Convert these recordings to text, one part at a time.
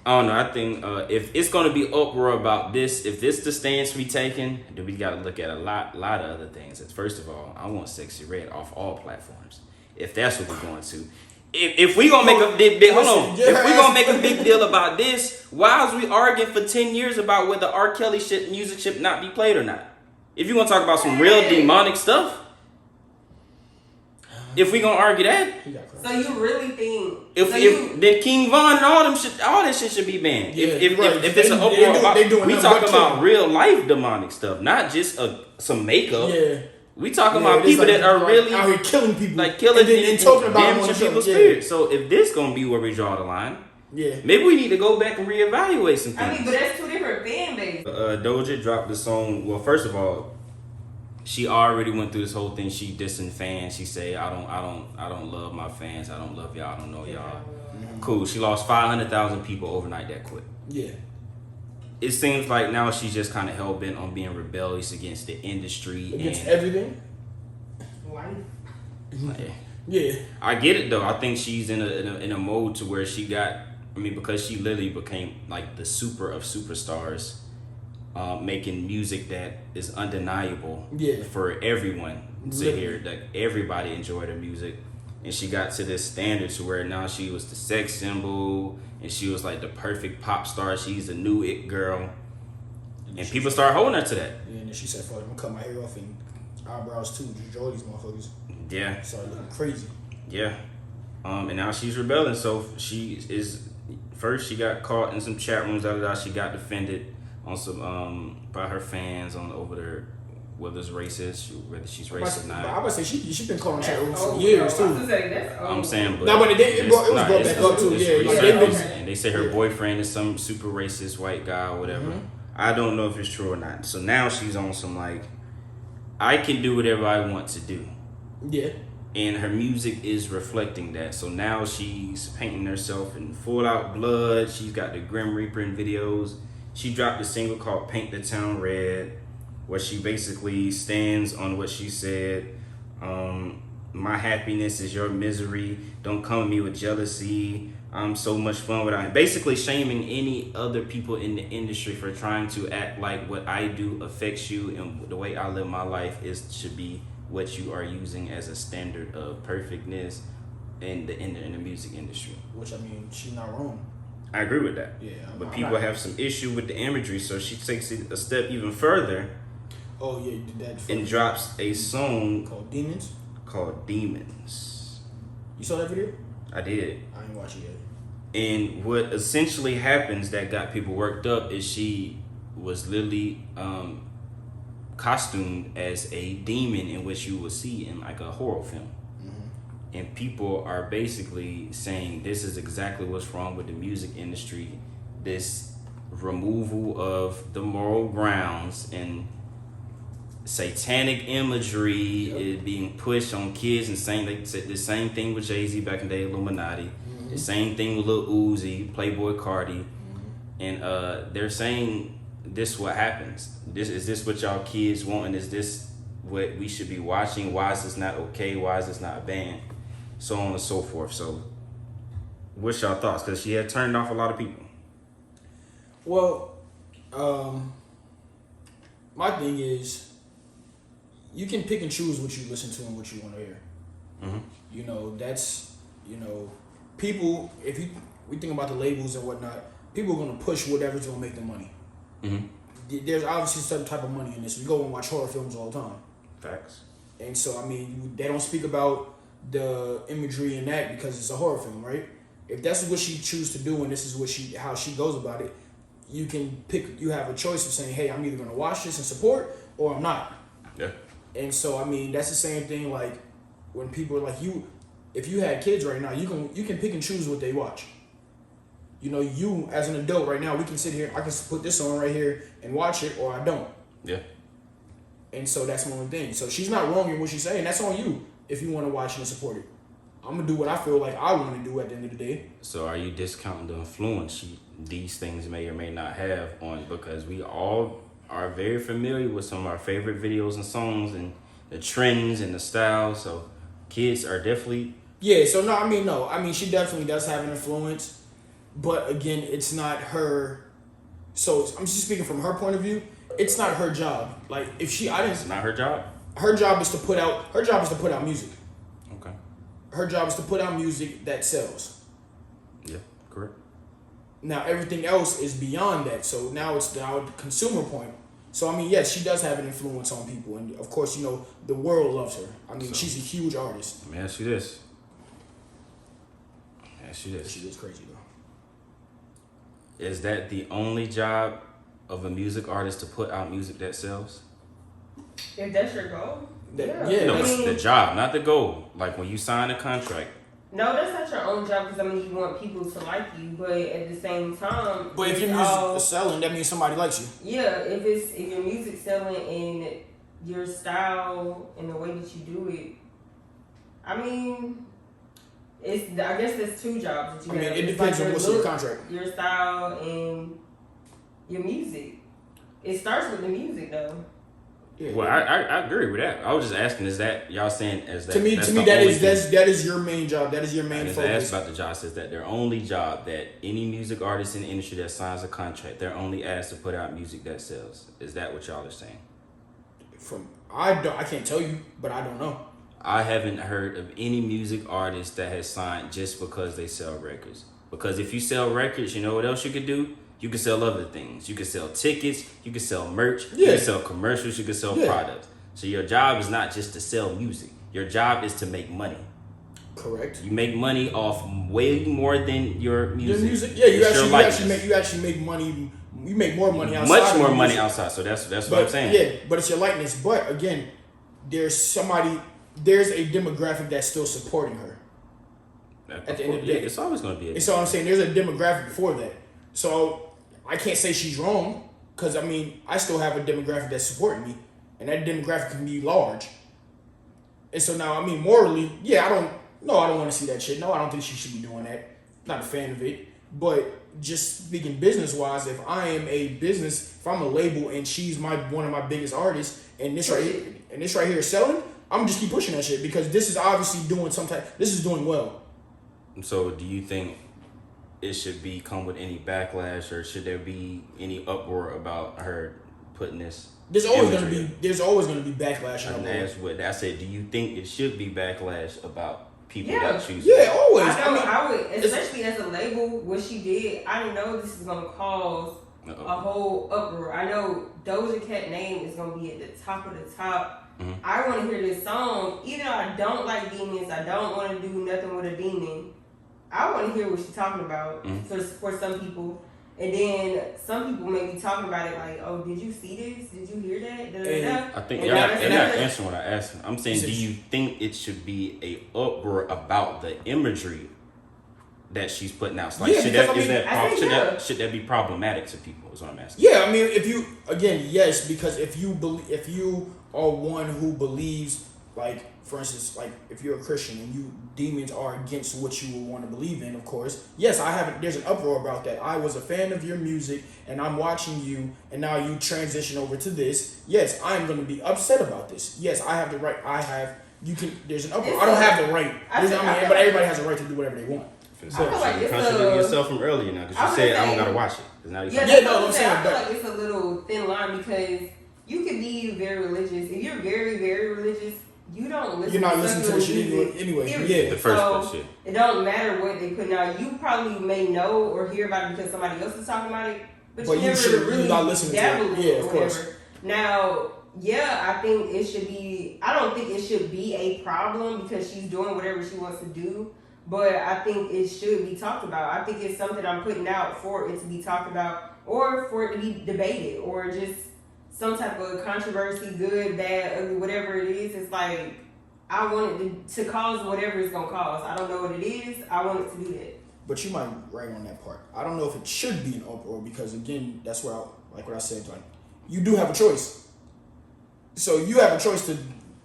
I don't know. I think if it's gonna be uproar about this, if this the stance we taking, then we got to look at a lot of other things. First of all, I want Sexy Red off all platforms. If that's what we're going to. If we gonna make a big hold on. If we gonna make a big deal about this, why is we arguing for 10 years about whether R. Kelly music should not be played or not? If you want to talk about some real demonic stuff, if we gonna argue that, so you really think then King Von and all that shit should be banned. Yeah, if it's an uproar about, we talking about real life demonic stuff, not just some makeup. Yeah. We talking about people that are really out here killing people, like killing and talking about damaging people's spirit. So if this gonna be where we draw the line, maybe we need to go back and reevaluate some things. I mean, but that's two different fan bases. Doja dropped the song. Well, first of all, she already went through this whole thing. She dissing fans. She say, I don't love my fans. I don't love y'all. I don't know y'all. Mm-hmm. Cool. She lost 500,000 people overnight that quit. Yeah. It seems like now she's just kind of hell bent on being rebellious against the industry. Against everything? Life. Yeah. I get it though. I think she's in a mode to where she got, because she literally became like the super of superstars, making music that is undeniable for everyone to hear. Like everybody enjoyed her music. And she got to this standard to where now she was the sex symbol and she was like the perfect pop star. She's the new it girl. And people start holding her to that. Yeah, and then she said, fuck, I'm gonna cut my hair off and eyebrows too. Just draw these motherfuckers. Yeah. Started looking crazy. Yeah. And now she's rebelling. So first she got caught in some chat rooms, she got defended on some by her fans on over there. Whether it's racist, whether she's racist or not. I would say she been calling chat rooms for years too. I'm saying, but it was brought back up too. Yeah, and they say her boyfriend is some super racist white guy or whatever. Mm-hmm. I don't know if it's true or not. So now she's on some like, I can do whatever I want to do. Yeah. And her music is reflecting that. So now she's painting herself in full out blood. She's got the Grim Reaper in videos. She dropped a single called "Paint the Town Red," where she basically stands on what she said. My happiness is your misery. Don't come at me with jealousy. I'm so much fun without. Basically shaming any other people in the industry for trying to act like what I do affects you and the way I live my life should be what you are using as a standard of perfectness in the music industry. Which, she's not wrong. I agree with that. Yeah. But people have some issue with the imagery, so she takes it a step even further. Oh yeah, that. And drops a song called Demons. You saw that video? I did. I didn't watch it yet. And what essentially happens that got people worked up is she was literally costumed as a demon in which you will see in like a horror film. Mm-hmm. And people are basically saying this is exactly what's wrong with the music industry. This removal of the moral grounds and satanic imagery is being pushed on kids, and saying they said the same thing with Jay-Z back in the day, Illuminati. Mm-hmm. The same thing with Lil Uzi, Playboy Cardi. Mm-hmm. And they're saying this what happens. Is this what y'all kids want, and is this what we should be watching? Why is this not okay? Why is this not banned? So on and so forth. So what's y'all thoughts? Because she had turned off a lot of people. Well, my thing is, you can pick and choose what you listen to and what you want to hear. Mm-hmm. That's, people, we think about the labels and whatnot, people are going to push whatever's going to make them money. Mm-hmm. There's obviously some type of money in this. We go and watch horror films all the time. Facts. And so, they don't speak about the imagery in that because it's a horror film, right? If that's what she chooses to do and this is how she goes about it, you can pick, you have a choice of saying, hey, I'm either going to watch this and support or I'm not. Yeah. And so, that's the same thing like when people are like, if you had kids right now, you can pick and choose what they watch. You as an adult right now, we can sit here, I can put this on right here and watch it, or I don't. Yeah. And so that's one thing. So she's not wrong in what she's saying. That's on you if you want to watch it and support it. I'm going to do what I feel like I want to do at the end of the day. So are you discounting the influence these things may or may not have on, because we all are very familiar with some of our favorite videos and songs and the trends and the style. So kids are definitely... Yeah, so no. She definitely does have an influence. But again, it's not her. So I'm just speaking from her point of view. It's not her job. Like if she, I didn't. It's not her job. Her job is to put out. Her job is to put out music. Okay. Her job is to put out music that sells. Yeah, correct. Now everything else is beyond that. So now it's the consumer point. So I mean, yes, she does have an influence on people, and of course, you know, the world loves her. I mean, she's a huge artist. Let me ask you this. She is crazy though. Is that the only job of a music artist to put out music that sells? If that's your goal. Yeah. No, it's the job, not the goal. Like when you sign a contract. No, that's not your own job because I mean you want people to like you, but at the same time. But if your music is selling, that means somebody likes you. Yeah, if your music's selling and your style and the way that you do it, I mean, I guess there's two jobs that you have. It depends on what's in your contract. Your style and your music. It starts with the music though. Yeah, well, I agree with that. I was just asking, is that y'all saying as that? To me, that is your main job. That is your main focus. I asked about the job. Says that their only job, that any music artist in the industry that signs a contract, they're only asked to put out music that sells. Is that what y'all are saying? I can't tell you, but I don't know. I haven't heard of any music artist that has signed just because they sell records. Because if you sell records, you know what else you could do? You can sell other things. You can sell tickets. You can sell merch. You can sell commercials. You can sell products. So your job is not just to sell music. Your job is to make money. Correct. You make money off way more than your music. Yeah, you actually make money. You make more money outside. Much more money outside. So that's what I'm saying. Yeah, but it's your likeness. But again, there's a demographic that's still supporting her. At the end of the day, it's always going to be. So I'm saying there's a demographic for that. So I can't say she's wrong because I mean I still have a demographic that's supporting me, and that demographic can be large. And so now I mean morally, I don't want to see that shit. No, I don't think she should be doing that. Not a fan of it. But just speaking business wise, if I am if I'm a label and she's one of my biggest artists, and this right here is selling, I'm just keep pushing that shit because this is obviously this is doing well. So do you think it should come with any backlash, or should there be any uproar about her putting this? There's always gonna be backlash. I said, do you think it should be backlash about people that choose? Yeah, always. I would, especially as a label, what she did. I know this is gonna cause a whole uproar. I know Doja Cat name is gonna be at the top of the top. Mm-hmm. I want to hear this song. Even though I don't like demons, I don't want to do nothing with a demon. I want to hear what she's talking about for some people. And then some people may be talking about it like, oh, did you see this? Did you hear that? I think you're not answering what I asked. I'm saying, do you think it should be a uproar about the imagery that she's putting out? Like, should that be problematic to people? Is what I'm asking. Yeah, I mean, yes, because if you are one who believes, like, for instance, like if you're a Christian and demons are against what you would want to believe in, of course. Yes, there's an uproar about that. I was a fan of your music and I'm watching you and now you transition over to this. Yes, I'm going to be upset about this. Yes, I have the right. There's an uproar. I don't have the right. But everybody has a right to do whatever they want. So you're contradicting yourself from earlier now because you said I don't got to watch it. I'm saying. I feel like it's a little thin line because you can be very religious. If you're very, very religious, you don't listen. You're not listening to the shit anyway. Yeah, the first shit. It don't matter what they put out. You probably may know or hear about it because somebody else is talking about it, but you never really not listening to it. Yeah, of course. Now, I think it should be. I don't think it should be a problem because she's doing whatever she wants to do. But I think it should be talked about. I think it's something I'm putting out for it to be talked about, or for it to be debated, or just some type of controversy, good, bad, ugly, whatever it is. It's like, I want it to cause whatever it's going to cause. I don't know what it is. I want it to do that. But you might be right on that part. I don't know if it should be an uproar because, again, that's where like what I said, like, you do have a choice. So you have a choice to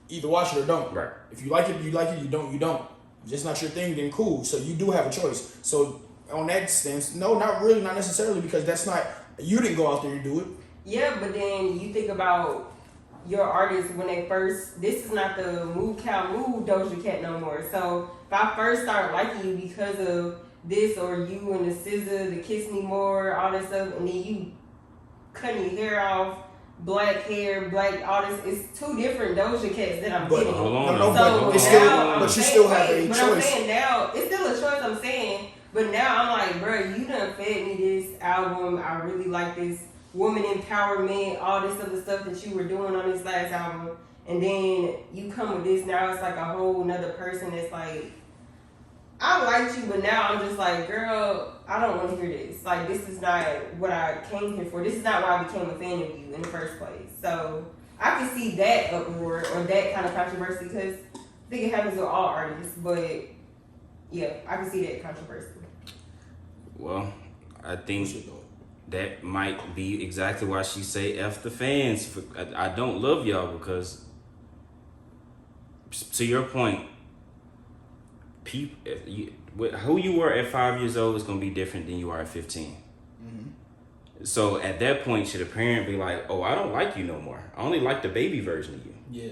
either watch it or don't. Right. If you like it, you like it. You don't, you don't. If it's not your thing, then cool. So you do have a choice. So on that stance, no, not really, not necessarily, because you didn't go out there and do it. Yeah, but then you think about your artists when they first, this is not the Move Cow Move Doja Cat no more. So if I first start liking you because of this, or you and the scissor, the kiss me more, all that stuff, and then you cutting your hair off, black hair, black, all this. It's two different Doja Cats that I'm getting. Hold on. So now but you still have a choice. But I'm saying now, it's still a choice, I'm saying. But now I'm like, bro, you done fed me this album. I really like this woman empowerment, all this other stuff that you were doing on this last album. And then you come with this, now it's like a whole nother person that's like, I liked you, but now I'm just like, girl, I don't want to hear this. Like, this is not what I came here for. This is not why I became a fan of you in the first place. So I can see that uproar or that kind of controversy, because I think it happens with all artists. But yeah, I can see that controversy. Well, I think that might be exactly why she say F the fans. I don't love y'all because, to your point, people, who you were at 5 years old is going to be different than you are at 15. Mm-hmm. So at that point, should a parent be like, oh, I don't like you no more. I only like the baby version of you. Yeah.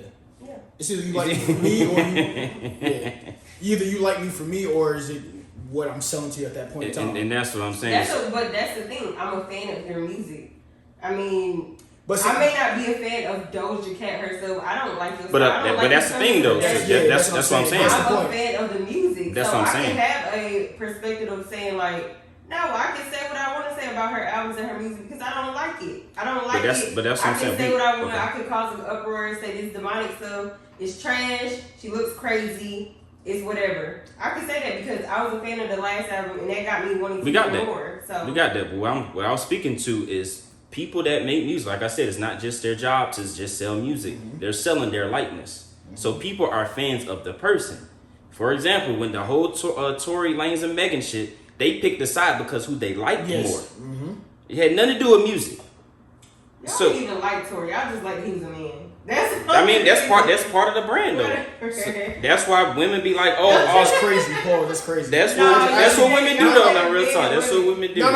It's either you like me for me or either you like me for me, or is it what I'm selling to you at that point in time. And that's what I'm saying. But that's the thing. I'm a fan of their music. I mean, I may not be a fan of Doja Cat herself. I don't like this. But that's the thing, though. That's what I'm saying. I'm a fan of the music. That's so what I'm saying. I can have a perspective of saying, like, no, I can say what I want to say about her albums and her music because I don't like it. I don't like it. But that's what I'm saying. I can say what I want. Okay. I could cause an uproar and say this demonic stuff is trash. She looks crazy. It's whatever. I can say that because I was a fan of the last album and that got me wanting to hear more. So we got that. But what I was speaking to is people that make music. Like I said, it's not just their job to just sell music. Mm-hmm. They're selling their likeness. Mm-hmm. So people are fans of the person. For example, when the whole Tory Lanez and Megan shit, they picked the side because who they liked more. Mm-hmm. It had nothing to do with music. Y'all didn't even like Tory. Y'all just like he was a man. That's part of the brand though. So that's why women be like, that's crazy, Paul. That's crazy. That's what women do though. Not real talk. That's what women do. No.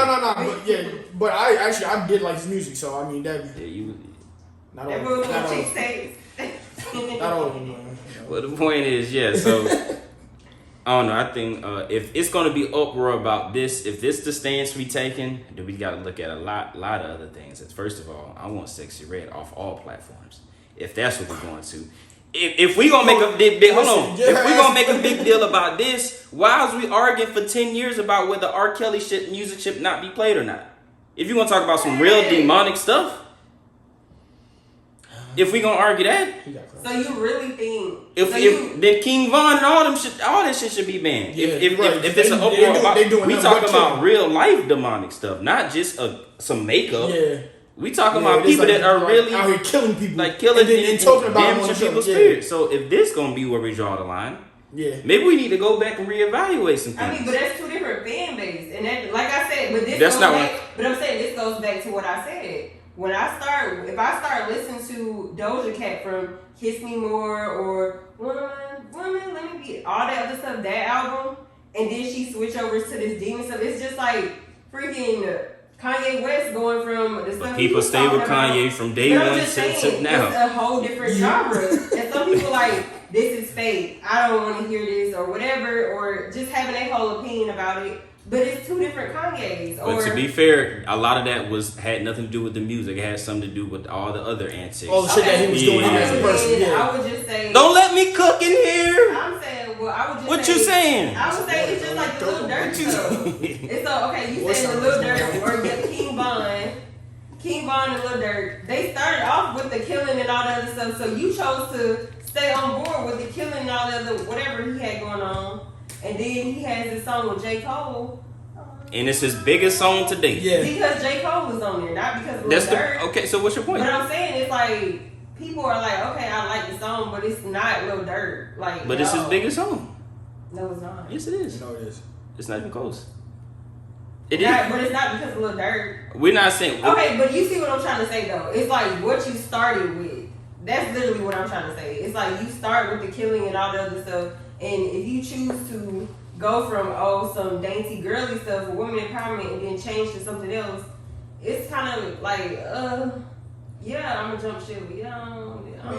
But I did like his music, so I mean that. Yeah, you. Not all of them. Well, the point is, so. I don't know. I think if it's going to be uproar about this, if this the stance we taking, then we got to look at a lot of other things. First of all, I want Sexy Red off all platforms. If that's what we're going to. If we gonna make a big if we gonna make a big deal about this, why is we arguing for 10 years about whether R. Kelly music should not be played or not? If you want to talk about some real demonic stuff, if we gonna argue that, so you really think then King Von and all that shit should be banned. Yeah, if it's an uproar about, we talking about real life demonic stuff, not just some makeup. Yeah. We talking about people that are really out here killing people, like killing and talking about damaging people's spirit. So if this gonna be where we draw the line, maybe we need to go back and reevaluate some things. I mean, but that's two different fan bases, and that, like I said, but I'm saying this goes back to what I said. If I start listening to Doja Cat from Kiss Me More or Woman, Let Me Be, all that other stuff, that album, and then she switch over to this demon stuff, it's just like freaking Kanye West going from the stuff. But people stay with Kanye from day one to now. It's a whole different genre. And some people like, this is fake. I don't want to hear this or whatever, or just having a whole opinion about it. But it's two different Kanyes. But to be fair, a lot of that had nothing to do with the music. It had something to do with all the other antics. All the shit that he was doing as a person. I would just say, don't let me cook in here. I'm saying, I would just what you saying? I would say it's just like the Little Dirt stuff. It's so, okay, you saying the Little Dirt or the King Von and Little Dirt. They started off with the killing and all the other stuff. So you chose to stay on board with the killing and all the other whatever he had going on. And then he has this song with J. Cole. And it's his biggest song to date. Yeah. Because J. Cole was on there, not because of Lil Durk. Okay, so what's your point? But I'm saying it's like, people are like, okay, I like the song, but it's not Lil Durk. Like, but it's his biggest song. No, it's not. Yes, it is. No, it is. It's not even close. But it's not because of Lil Durk. We're not saying... Okay, but you see what I'm trying to say, though. It's like what you started with. That's literally what I'm trying to say. It's like you start with the killing and all the other stuff, and if you choose to go from some dainty girly stuff, women empowerment, and then change to something else, it's kind of like Yeah, I'm a jump ship. I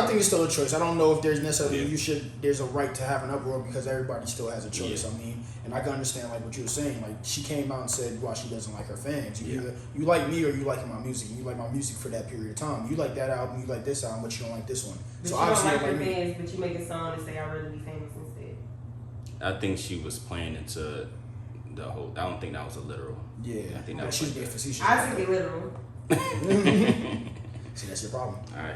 think it's still a choice. I don't know if there's necessarily there's a right to have an uproar because everybody still has a choice. Yeah. I mean, and I can understand like what you were saying. Like she came out and said why she doesn't like her fans. You like me or you like my music. You like my music for that period of time. You like that album. You like this album, but you don't like this one. But so you don't like your fans, but you make a song and say I'd rather be famous instead. I think she was playing into the whole. I don't think that was a literal. Yeah, I think that was she's being facetious. I think it literal. See, that's your problem. All right.